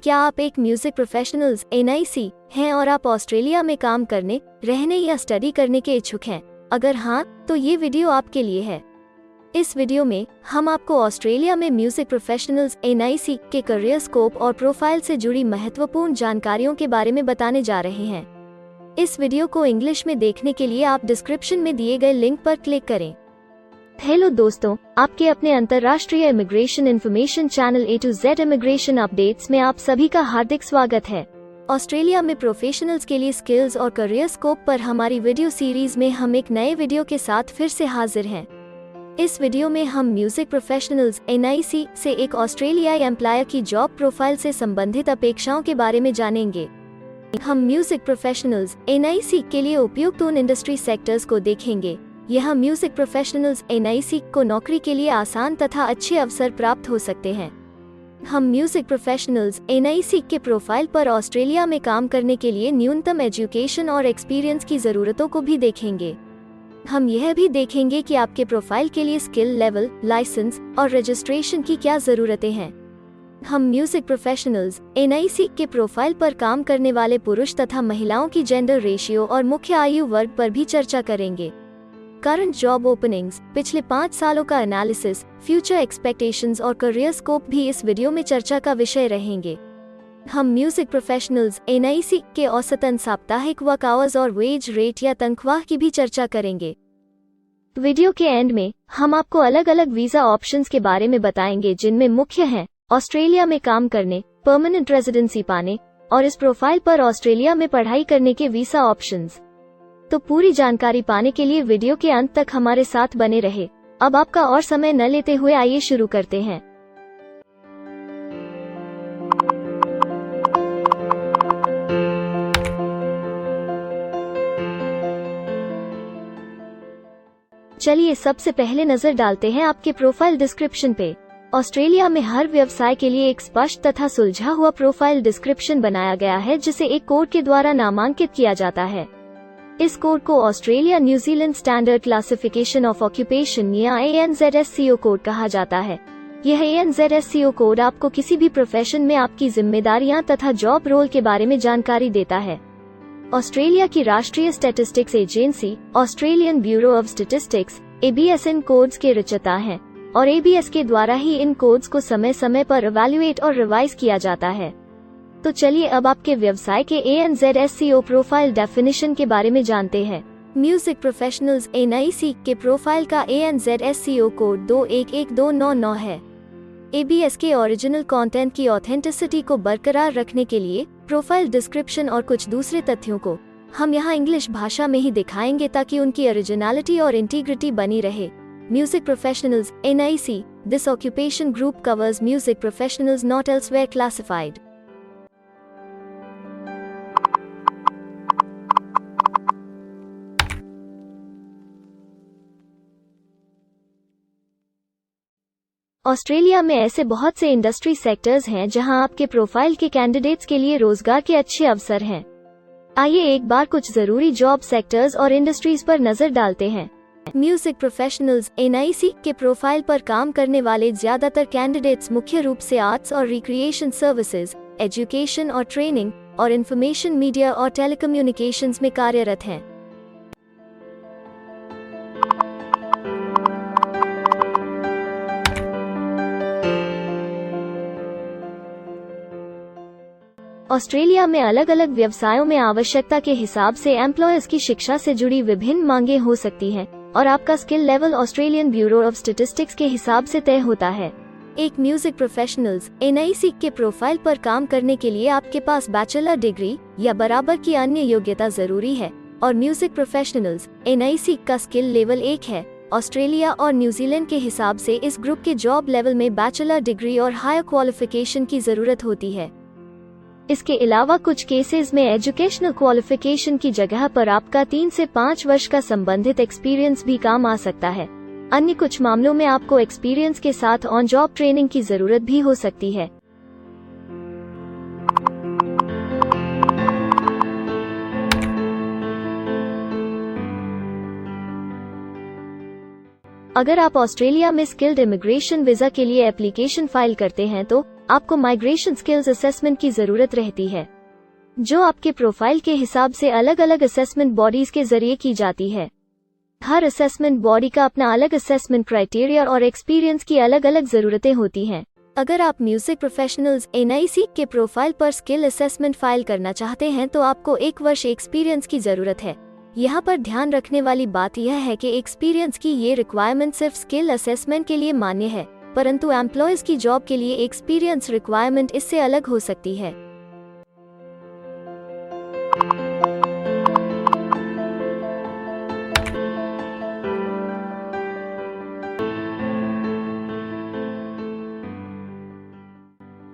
क्या आप एक म्यूजिक प्रोफेशनल्स NIC हैं और आप ऑस्ट्रेलिया में काम करने, रहने या स्टडी करने के इच्छुक हैं? अगर हाँ, तो ये वीडियो आपके लिए है। इस वीडियो में हम आपको ऑस्ट्रेलिया में म्यूजिक प्रोफेशनल्स NIC के करियर स्कोप और प्रोफाइल से जुड़ी महत्वपूर्ण जानकारियों के बारे में बताने जा रहे हैं। इस वीडियो को इंग्लिश में देखने के लिए आप डिस्क्रिप्शन में दिए गए लिंक पर क्लिक करें। हेलो दोस्तों, आपके अपने अंतर्राष्ट्रीय immigration information channel A to Z immigration updates में आप सभी का हार्दिक स्वागत है। ऑस्ट्रेलिया में प्रोफेशनल्स के लिए स्किल्स और करियर स्कोप पर हमारी वीडियो सीरीज में हम एक नए वीडियो के साथ फिर से हाजिर हैं। इस वीडियो में हम म्यूजिक प्रोफेशनल्स NIC से एक ऑस्ट्रेलियाई एम्प्लॉयर की जॉब प्रोफाइल से संबंधित अपेक्षाओं के बारे में जानेंगे। हम म्यूजिक प्रोफेशनल्स NIC के लिए उपयुक्त उन इंडस्ट्री सेक्टर्स को देखेंगे। यह म्यूजिक प्रोफेशनल्स NIC को नौकरी के लिए आसान तथा अच्छे अवसर प्राप्त हो सकते हैं। हम म्यूजिक प्रोफेशनल्स NIC के प्रोफाइल पर ऑस्ट्रेलिया में काम करने के लिए न्यूनतम एजुकेशन और एक्सपीरियंस की जरूरतों को भी देखेंगे। हम यह भी देखेंगे कि आपके प्रोफाइल के लिए स्किल लेवल, लाइसेंस और रजिस्ट्रेशन की क्या जरूरतें हैं। हम म्यूजिक प्रोफेशनल्स NIC के प्रोफाइल पर काम करने वाले पुरुष तथा महिलाओं की जेंडर रेशियो और मुख्य आयु वर्ग पर भी चर्चा करेंगे। करंट जॉब ओपनिंग्स, पिछले 5 सालों का एनालिसिस, फ्यूचर एक्सपेक्टेशंस और करियर स्कोप भी इस वीडियो में चर्चा का विषय रहेंगे। हम म्यूजिक प्रोफेशनल्स NIC के औसतन साप्ताहिक वर्क आवर्स और वेज रेट या तनख्वाह की भी चर्चा करेंगे। वीडियो के एंड में हम आपको अलग अलग वीजा ऑप्शंस के बारे में बताएंगे, जिनमें मुख्य हैं ऑस्ट्रेलिया में काम करने, परमानेंट रेजिडेंसी पाने और इस प्रोफाइल पर ऑस्ट्रेलिया में पढ़ाई करने के वीजा ऑप्शंस। तो पूरी जानकारी पाने के लिए वीडियो के अंत तक हमारे साथ बने रहे। अब आपका और समय न लेते हुए आइए शुरू करते हैं। चलिए सबसे पहले नजर डालते हैं आपके प्रोफाइल डिस्क्रिप्शन पे। ऑस्ट्रेलिया में हर व्यवसाय के लिए एक स्पष्ट तथा सुलझा हुआ प्रोफाइल डिस्क्रिप्शन बनाया गया है, जिसे एक कोड के द्वारा नामांकित किया जाता है। इस कोड को Australia New Zealand standard classification of occupation या ANZSCO कोड कहा जाता है। यह ANZSCO कोड आपको किसी भी प्रोफेशन में आपकी जिम्मेदारियां तथा जॉब रोल के बारे में जानकारी देता है। ऑस्ट्रेलिया की राष्ट्रीय statistics agency Australian bureau of statistics ABS in codes के रचयिता हैं और ABS के द्वारा ही इन कोड्स को समय समय पर इवैल्यूएट और रिवाइज किया जाता है। तो चलिए अब आपके व्यवसाय के ANZSCO प्रोफाइल डेफिनेशन के बारे में जानते हैं। म्यूजिक प्रोफेशनल्स NIC के प्रोफाइल का ANZSCO कोड 211299 है। ABS के ओरिजिनल कंटेंट की ऑथेंटिसिटी को बरकरार रखने के लिए प्रोफाइल डिस्क्रिप्शन और कुछ दूसरे तथ्यों को हम यहाँ इंग्लिश भाषा में ही दिखाएंगे, ताकि उनकी ओरिजिनलिटी और इंटीग्रिटी बनी रहे। Music professionals NIC, this occupation group covers music professionals not elsewhere classified. Australia में ऐसे बहुत से इंडस्ट्री सेक्टर्स हैं जहां आपके प्रोफाइल के कैंडिडेट्स के लिए रोजगार के अच्छे अवसर हैं। आइए एक बार कुछ जरूरी जॉब सेक्टर्स और इंडस्ट्रीज पर नजर डालते हैं। म्यूजिक प्रोफेशनल्स NIC के प्रोफाइल पर काम करने वाले ज्यादातर कैंडिडेट्स मुख्य रूप से आर्ट्स और रिक्रिएशन सर्विसेज, एजुकेशन और ट्रेनिंग और इंफॉर्मेशन मीडिया और टेलीकम्युनिकेशंस में कार्यरत हैं। ऑस्ट्रेलिया में अलग अलग व्यवसायों में आवश्यकता के हिसाब से एम्प्लॉयर्स की शिक्षा से जुड़ी विभिन्न मांगें हो सकती हैं और आपका skill level Australian bureau of statistics के हिसाब से तय होता है। एक म्यूजिक प्रोफेशनल्स NIC के प्रोफाइल पर काम करने के लिए आपके पास बैचलर डिग्री या बराबर की अन्य योग्यता जरूरी है और म्यूजिक प्रोफेशनल्स NIC का स्किल लेवल 1 है। ऑस्ट्रेलिया और न्यूजीलैंड के हिसाब से इस ग्रुप के जॉब लेवल में बैचलर डिग्री और हायर क्वालिफिकेशन की जरूरत होती है। इसके अलावा कुछ केसेस में एजुकेशनल क्वालिफिकेशन की जगह पर आपका 3 से 5 वर्ष का संबंधित एक्सपीरियंस भी काम आ सकता है। अन्य कुछ मामलों में आपको एक्सपीरियंस के साथ ऑन जॉब ट्रेनिंग की जरूरत भी हो सकती है। अगर आप ऑस्ट्रेलिया में स्किल्ड इमिग्रेशन वीजा के लिए एप्लीकेशन फाइल करते हैं तो आपको माइग्रेशन स्किल्स असेसमेंट की जरूरत रहती है, जो आपके प्रोफाइल के हिसाब से अलग अलग असेसमेंट बॉडीज के जरिए की जाती है। हर असेसमेंट बॉडी का अपना अलग असेसमेंट क्राइटेरिया और एक्सपीरियंस की अलग अलग जरूरतें होती हैं। अगर आप म्यूजिक प्रोफेशनल्स NIC के प्रोफाइल पर स्किल असेसमेंट फाइल करना चाहते हैं तो आपको 1 वर्ष एक्सपीरियंस की जरूरत है। यहाँ पर ध्यान रखने वाली बात यह है कि एक्सपीरियंस की ये रिक्वायरमेंट सिर्फ स्किल असेसमेंट के लिए मान्य है, परंतु एम्प्लॉयज की जॉब के लिए एक्सपीरियंस रिक्वायरमेंट इससे अलग हो सकती है।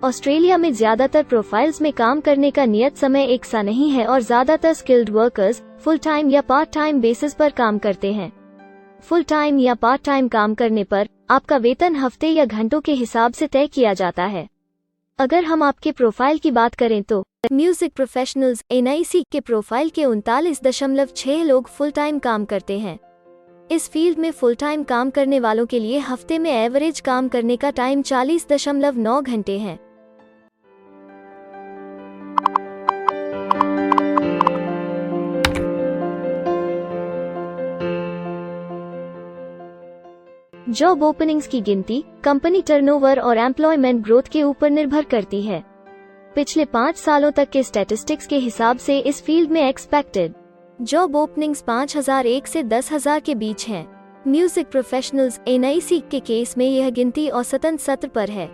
ऑस्ट्रेलिया में ज्यादातर प्रोफाइल्स में काम करने का नियत समय एक सा नहीं है और ज्यादातर स्किल्ड वर्कर्स फुल टाइम या पार्ट टाइम बेसिस पर काम करते हैं। फुल टाइम या पार्ट टाइम काम करने पर आपका वेतन हफ्ते या घंटों के हिसाब से तय किया जाता है। अगर हम आपके प्रोफाइल की बात करें तो म्यूजिक प्रोफेशनल्स NIC के प्रोफाइल के 39.6 लोग फुल टाइम काम करते हैं। इस फील्ड में फुल टाइम काम करने वालों के लिए हफ्ते में एवरेज काम करने का टाइम 40.9 घंटे है। जॉब ओपनिंग्स की गिनती कंपनी टर्नओवर और एम्प्लॉयमेंट ग्रोथ के ऊपर निर्भर करती है। पिछले 5 सालों तक के स्टैटिस्टिक्स के हिसाब से इस फील्ड में एक्सपेक्टेड जॉब ओपनिंग्स 5001 से 10,000 के बीच हैं। म्यूजिक प्रोफेशनल्स NIC के केस में यह गिनती औसतन 70 पर है।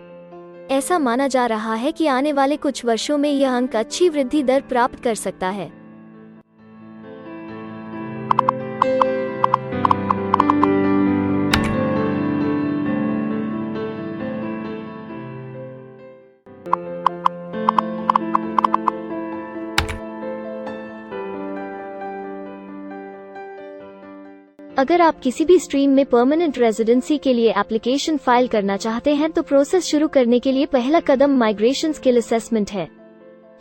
ऐसा माना जा रहा है कि आने वाले कुछ वर्षों में यह अंक अच्छी वृद्धि दर प्राप्त कर सकता है। अगर आप किसी भी स्ट्रीम में परमानेंट रेजिडेंसी के लिए एप्लीकेशन फाइल करना चाहते हैं तो प्रोसेस शुरू करने के लिए पहला कदम माइग्रेशन स्किल असेसमेंट है।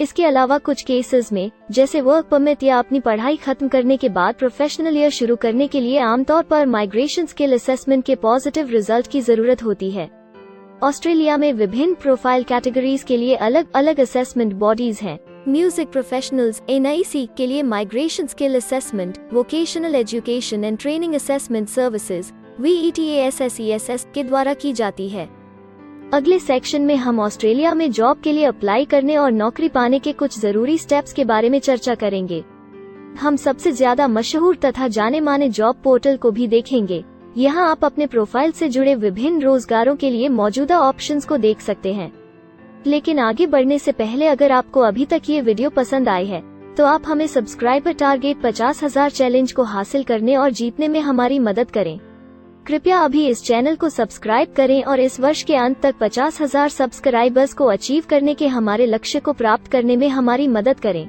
इसके अलावा कुछ केसेस में, जैसे वर्क परमिट या अपनी पढ़ाई खत्म करने के बाद प्रोफेशनल ईयर शुरू करने के लिए आमतौर पर माइग्रेशन स्किल असेसमेंट के पॉजिटिव रिजल्ट की जरूरत होती है। ऑस्ट्रेलिया में विभिन्न प्रोफाइल कैटेगरीज के लिए अलग अलग असेसमेंट बॉडीज हैं। म्यूजिक प्रोफेशनल्स NIC के लिए migration skill assessment vocational education and training assessment services VETASSESS के द्वारा की जाती है। अगले सेक्शन में हम ऑस्ट्रेलिया में जॉब के लिए अप्लाई करने और नौकरी पाने के कुछ जरूरी स्टेप्स के बारे में चर्चा करेंगे। हम सबसे ज्यादा मशहूर तथा जाने माने जॉब पोर्टल को भी देखेंगे। यहाँ आप अपने प्रोफाइल से जुड़े विभिन्न रोजगारों के लिए मौजूदा ऑप्शंस को देख सकते हैं। लेकिन आगे बढ़ने से पहले अगर आपको अभी तक ये वीडियो पसंद आई है तो आप हमें सब्सक्राइबर टारगेट 50,000 चैलेंज को हासिल करने और जीतने में हमारी मदद करें। कृपया अभी इस चैनल को सब्सक्राइब करें और इस वर्ष के अंत तक 50,000 सब्सक्राइबर्स को अचीव करने के हमारे लक्ष्य को प्राप्त करने में हमारी मदद करें।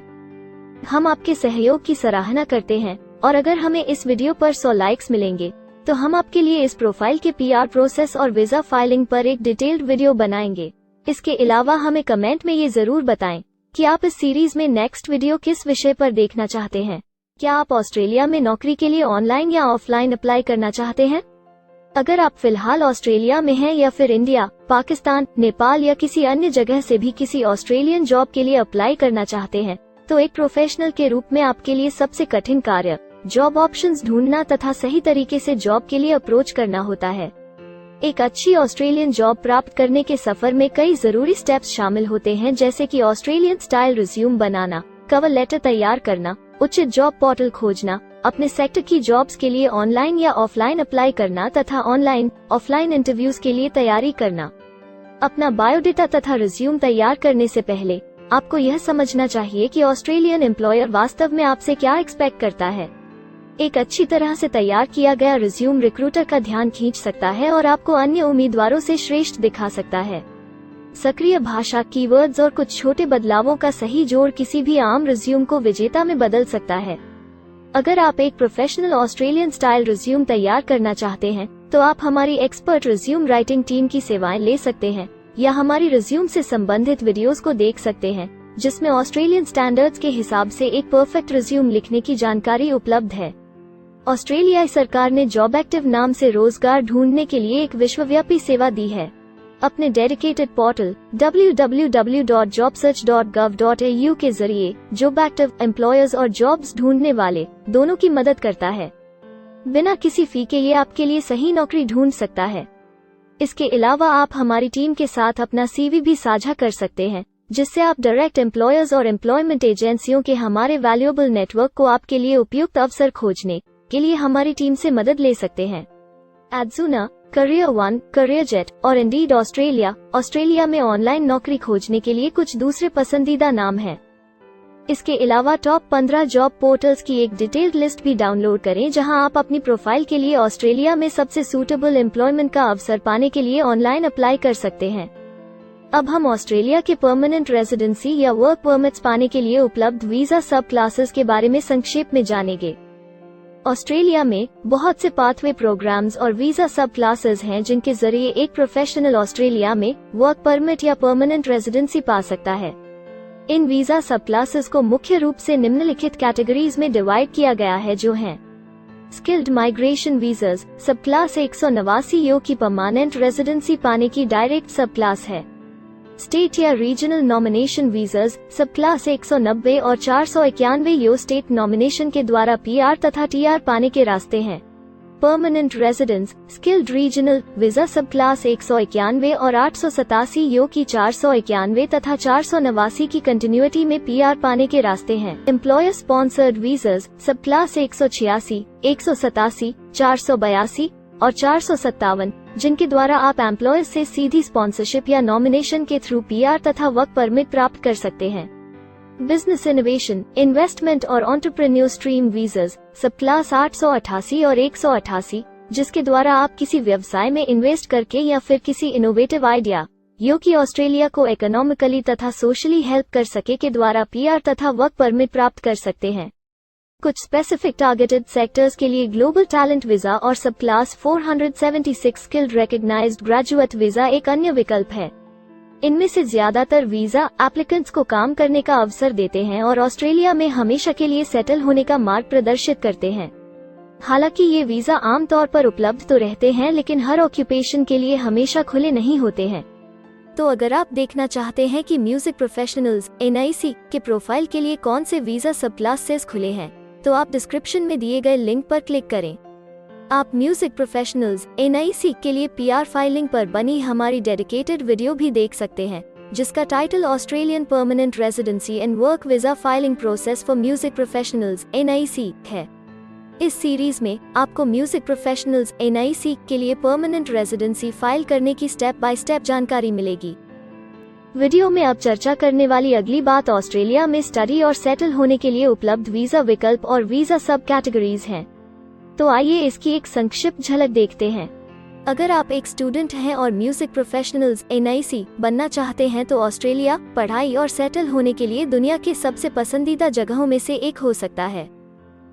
हम आपके सहयोग की सराहना करते हैं और अगर हमें इस वीडियो पर 100 लाइक्स मिलेंगे तो हम आपके लिए इस प्रोफाइल के PR प्रोसेस और वीजा फाइलिंग पर एक डिटेल्ड वीडियो बनाएंगे। इसके अलावा हमें कमेंट में ये जरूर बताएं कि आप इस सीरीज में नेक्स्ट वीडियो किस विषय पर देखना चाहते हैं। क्या आप ऑस्ट्रेलिया में नौकरी के लिए ऑनलाइन या ऑफलाइन अप्लाई करना चाहते हैं? अगर आप फिलहाल ऑस्ट्रेलिया में हैं या फिर इंडिया, पाकिस्तान, नेपाल या किसी अन्य जगह से भी किसी ऑस्ट्रेलियन जॉब के लिए अप्लाई करना चाहते हैं तो एक प्रोफेशनल के रूप में आपके लिए सबसे कठिन कार्य जॉब ऑप्शंस ढूंढना तथा सही तरीके से जॉब के लिए अप्रोच करना होता है। एक अच्छी ऑस्ट्रेलियन जॉब प्राप्त करने के सफर में कई जरूरी स्टेप्स शामिल होते हैं, जैसे कि ऑस्ट्रेलियन स्टाइल रिज्यूम बनाना, कवर लेटर तैयार करना, उचित जॉब पोर्टल खोजना, अपने सेक्टर की जॉब्स के लिए ऑनलाइन या ऑफलाइन अप्लाई करना तथा ऑनलाइन ऑफलाइन इंटरव्यूज के लिए तैयारी करना। अपना बायोडेटा तथा रिज्यूम तैयार करने से पहले आपको यह समझना चाहिए कि ऑस्ट्रेलियन एम्प्लॉयर वास्तव में आपसे क्या एक्सपेक्ट करता है। एक अच्छी तरह से तैयार किया गया रिज्यूम रिक्रूटर का ध्यान खींच सकता है और आपको अन्य उम्मीदवारों से श्रेष्ठ दिखा सकता है। सक्रिय भाषा, कीवर्ड्स और कुछ छोटे बदलावों का सही जोड़ किसी भी आम रिज्यूम को विजेता में बदल सकता है। अगर आप एक प्रोफेशनल ऑस्ट्रेलियन स्टाइल रिज्यूम तैयार करना चाहते हैं तो आप हमारी एक्सपर्ट रिज्यूम राइटिंग टीम की सेवाएं ले सकते हैं या हमारी रिज्यूम से संबंधित वीडियोस को देख सकते हैं, जिसमें ऑस्ट्रेलियन स्टैंडर्ड्स के हिसाब से एक परफेक्ट रिज्यूम लिखने की जानकारी उपलब्ध है। ऑस्ट्रेलियाई सरकार ने जॉब एक्टिव नाम से रोजगार ढूंढने के लिए एक विश्वव्यापी सेवा दी है। अपने डेडिकेटेड पोर्टल www.jobsearch.gov.au के जरिए जॉब एक्टिव एम्प्लॉयर्स और जॉब्स ढूंढने वाले दोनों की मदद करता है। बिना किसी फी के ये आपके लिए सही नौकरी ढूंढ सकता है। इसके अलावा आप हमारी टीम के साथ अपना CV भी साझा कर सकते हैं, जिससे आप डायरेक्ट एम्प्लॉयर्स और एम्प्लॉयमेंट एजेंसियों के हमारे वैल्यूएबल नेटवर्क को आपके लिए उपयुक्त अवसर खोजने के लिए हमारी टीम से मदद ले सकते हैं। एडजुना, करियर वन, करियरजेट और इंडीड ऑस्ट्रेलिया में ऑनलाइन नौकरी खोजने के लिए कुछ दूसरे पसंदीदा नाम हैं। इसके अलावा टॉप 15 जॉब पोर्टल्स की एक डिटेल्ड लिस्ट भी डाउनलोड करें, जहां आप अपनी प्रोफाइल के लिए ऑस्ट्रेलिया में सबसे सूटेबल एम्प्लॉयमेंट का अवसर पाने के लिए ऑनलाइन अप्लाई कर सकते हैं। अब हम ऑस्ट्रेलिया के परमानेंट रेजिडेंसी या वर्क परमिट्स पाने के लिए उपलब्ध वीजा सब क्लासेस के बारे में संक्षेप में जानेंगे। ऑस्ट्रेलिया में बहुत से पाथवे प्रोग्राम्स और वीजा सब क्लासेस हैं, जिनके जरिए एक प्रोफेशनल ऑस्ट्रेलिया में वर्क परमिट या परमानेंट रेजिडेंसी पा सकता है। इन वीजा सब क्लासेस को मुख्य रूप से निम्नलिखित कैटेगरीज में डिवाइड किया गया है, जो हैं स्किल्ड माइग्रेशन वीजास सब क्लास 189 यो की परमानेंट रेजिडेंसी पाने की डायरेक्ट सब क्लास है। स्टेट या रीजनल नॉमिनेशन वीजास सब क्लास 190 और 491 यो स्टेट नॉमिनेशन के द्वारा PR तथा TR पाने के रास्ते हैं। Permanent residence skilled regional visa सब क्लास 191 और 887 यो की 491 तथा 489 की कंटिन्यूटी में PR पाने के रास्ते हैं। एम्प्लॉयर स्पॉन्सर्ड वीजास सब क्लास 186, 187, 482 और 457, जिनके द्वारा आप एम्प्लॉयर से सीधी स्पॉन्सरशिप या नॉमिनेशन के थ्रू PR तथा वर्क परमिट प्राप्त कर सकते हैं। बिजनेस इनोवेशन, इन्वेस्टमेंट और एंटरप्रेन्योर स्ट्रीम वीजास सब क्लास 888 और 188, जिसके द्वारा आप किसी व्यवसाय में इन्वेस्ट करके या फिर किसी इनोवेटिव आइडिया यो कि ऑस्ट्रेलिया को इकोनॉमिकली तथा सोशली हेल्प कर सके के द्वारा PR तथा वर्क परमिट प्राप्त कर सकते हैं। कुछ स्पेसिफिक टारगेटेड सेक्टर्स के लिए ग्लोबल टैलेंट वीजा और सब class 476 skilled recognised graduate visa एक अन्य विकल्प है। इनमें से ज्यादातर वीजा एप्लीकेंट्स को काम करने का अवसर देते हैं और ऑस्ट्रेलिया में हमेशा के लिए सेटल होने का मार्ग प्रदर्शित करते हैं। हालांकि ये वीजा आमतौर पर उपलब्ध तो रहते हैं, लेकिन हर ऑक्यूपेशन के लिए हमेशा खुले नहीं होते हैं। तो अगर आप देखना चाहते हैं कि म्यूजिक प्रोफेशनल्स NIC के प्रोफाइल के लिए कौन से वीजा सब क्लासेस खुले हैं, तो आप डिस्क्रिप्शन में दिए गए लिंक पर क्लिक करें। आप म्यूजिक प्रोफेशनल्स NIC के लिए PR फाइलिंग पर बनी हमारी डेडिकेटेड वीडियो भी देख सकते हैं, जिसका title Australian permanent residency and work visa filing process for music professionals NIC है। इस सीरीज में आपको म्यूजिक प्रोफेशनल्स NIC के लिए परमानेंट रेजिडेंसी फाइल करने की स्टेप बाय स्टेप जानकारी मिलेगी। वीडियो में अब चर्चा करने वाली अगली बात ऑस्ट्रेलिया में स्टडी और सेटल होने के लिए उपलब्ध वीजा विकल्प और वीजा सब कैटेगरीज हैं। तो आइए इसकी एक संक्षिप्त झलक देखते हैं। अगर आप एक स्टूडेंट हैं और म्यूजिक प्रोफेशनल्स NIC बनना चाहते हैं, तो ऑस्ट्रेलिया पढ़ाई और सेटल होने के लिए दुनिया के सबसे पसंदीदा जगहों में से एक हो सकता है।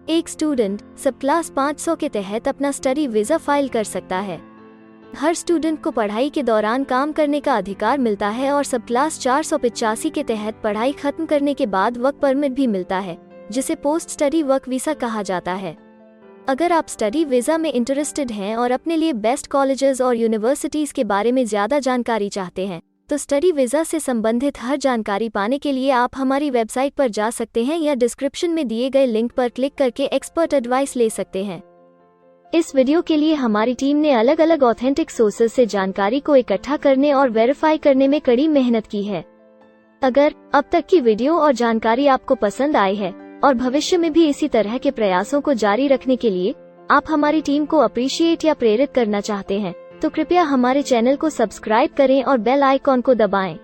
एक स्टूडेंट सब क्लास 500 के तहत अपना स्टडी वीजा फाइल कर सकता है। हर स्टूडेंट को पढ़ाई के दौरान काम करने का अधिकार मिलता है और सब क्लास 485 के तहत पढ़ाई खत्म करने के बाद वर्क परमिट भी मिलता है, जिसे पोस्ट स्टडी वर्क वीसा कहा जाता है। अगर आप स्टडी वीजा में इंटरेस्टेड हैं और अपने लिए बेस्ट कॉलेजेस और यूनिवर्सिटीज के बारे में ज्यादा जानकारी चाहते हैं, तो स्टडी वीजा से संबंधित हर जानकारी पाने के लिए आप हमारी वेबसाइट पर जा सकते हैं या डिस्क्रिप्शन में दिए गए लिंक पर क्लिक करके एक्सपर्ट एडवाइस ले सकते हैं। इस वीडियो के लिए हमारी टीम ने अलग अलग ऑथेंटिक सोर्सेज से जानकारी को इकट्ठा करने और वेरीफाई करने में कड़ी मेहनत की है। अगर अब तक की वीडियो और जानकारी आपको पसंद आई है और भविष्य में भी इसी तरह के प्रयासों को जारी रखने के लिए आप हमारी टीम को अप्रिशिएट या प्रेरित करना चाहते हैं, तो कृपया हमारे चैनल को सब्सक्राइब करें और बेल आइकॉन को दबाएं।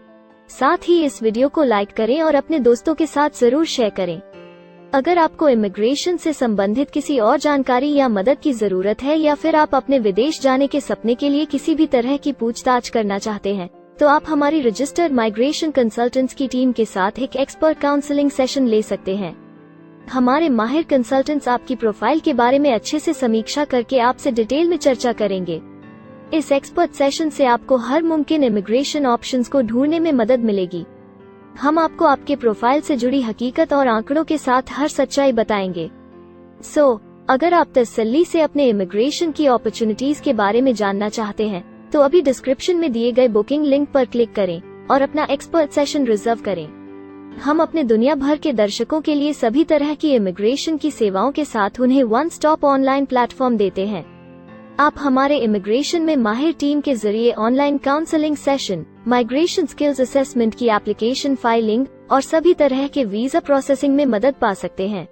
साथ ही इस वीडियो को लाइक करें और अपने दोस्तों के साथ जरूर शेयर करें। अगर आपको इमिग्रेशन से संबंधित किसी और जानकारी या मदद की जरूरत है, या फिर आप अपने विदेश जाने के सपने के लिए किसी भी तरह की पूछताछ करना चाहते हैं, तो आप हमारी रजिस्टर्ड माइग्रेशन कंसल्टेंट्स की टीम के साथ एक एक्सपर्ट काउंसलिंग सेशन ले सकते हैं। हमारे माहिर कंसल्टेंट्स आपकी प्रोफाइल के बारे में अच्छे से समीक्षा करके आपसे डिटेल में चर्चा करेंगे। इस एक्सपर्ट सेशन से आपको हर मुमकिन इमिग्रेशन ऑप्शंस को ढूंढने में मदद मिलेगी। हम आपको आपके प्रोफाइल से जुड़ी हकीकत और आंकड़ों के साथ हर सच्चाई बताएंगे। अगर आप तसल्ली से अपने इमिग्रेशन की अपॉर्चुनिटीज के बारे में जानना चाहते हैं, तो अभी डिस्क्रिप्शन में दिए गए बुकिंग लिंक पर क्लिक करें और अपना एक्सपर्ट सेशन रिजर्व करें। हम अपने दुनिया भर के दर्शकों के लिए सभी तरह की इमिग्रेशन की सेवाओं के साथ उन्हें वन स्टॉप ऑनलाइन प्लेटफॉर्म देते हैं। आप हमारे इमिग्रेशन में माहिर टीम के जरिए online counselling session, migration skills assessment की एप्लीकेशन फाइलिंग और सभी तरह के वीजा प्रोसेसिंग में मदद पा सकते हैं।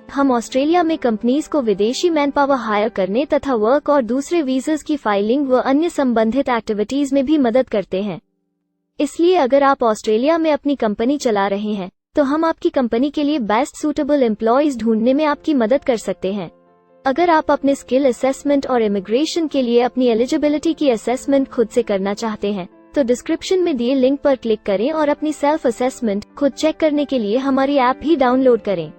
हम ऑस्ट्रेलिया में कंपनीज को विदेशी मैन पावर हायर करने तथा वर्क और दूसरे वीजास की फाइलिंग व अन्य संबंधित एक्टिविटीज में भी मदद करते हैं। इसलिए अगर आप ऑस्ट्रेलिया में अपनी कंपनी चला रहे हैं तो हम आपकी कंपनी के लिए बेस्ट सूटेबल एम्प्लॉयज ढूंढने में आपकी मदद कर सकते हैं। अगर आप अपने स्किल असेसमेंट और इमिग्रेशन के लिए अपनी एलिजिबिलिटी की असेसमेंट खुद से करना चाहते हैं तो डिस्क्रिप्शन में दिए लिंक पर क्लिक करें और अपनी सेल्फ असेसमेंट खुद चेक करने के लिए हमारी ऐप भी डाउनलोड करें।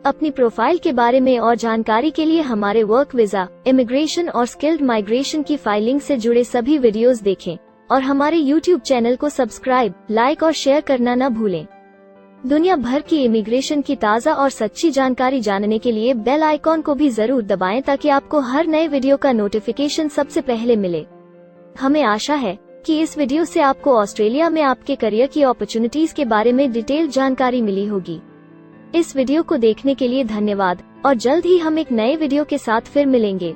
अपनी प्रोफाइल के बारे में और जानकारी के लिए हमारे वर्क वीजा, इमिग्रेशन और स्किल्ड माइग्रेशन की फाइलिंग से जुड़े सभी वीडियोस देखें और हमारे YouTube चैनल को सब्सक्राइब, लाइक और शेयर करना न भूलें। दुनिया भर की इमिग्रेशन की ताज़ा और सच्ची जानकारी जानने के लिए बेल आइकॉन को भी जरूर दबाएं ताकि आपको हर नए वीडियो का नोटिफिकेशन सबसे पहले मिले। हमें आशा है कि इस वीडियो से आपको ऑस्ट्रेलिया में आपके करियर की अपॉर्चुनिटीज के बारे में डिटेल जानकारी मिली होगी। इस वीडियो को देखने के लिए धन्यवाद और जल्द ही हम एक नए वीडियो के साथ फिर मिलेंगे।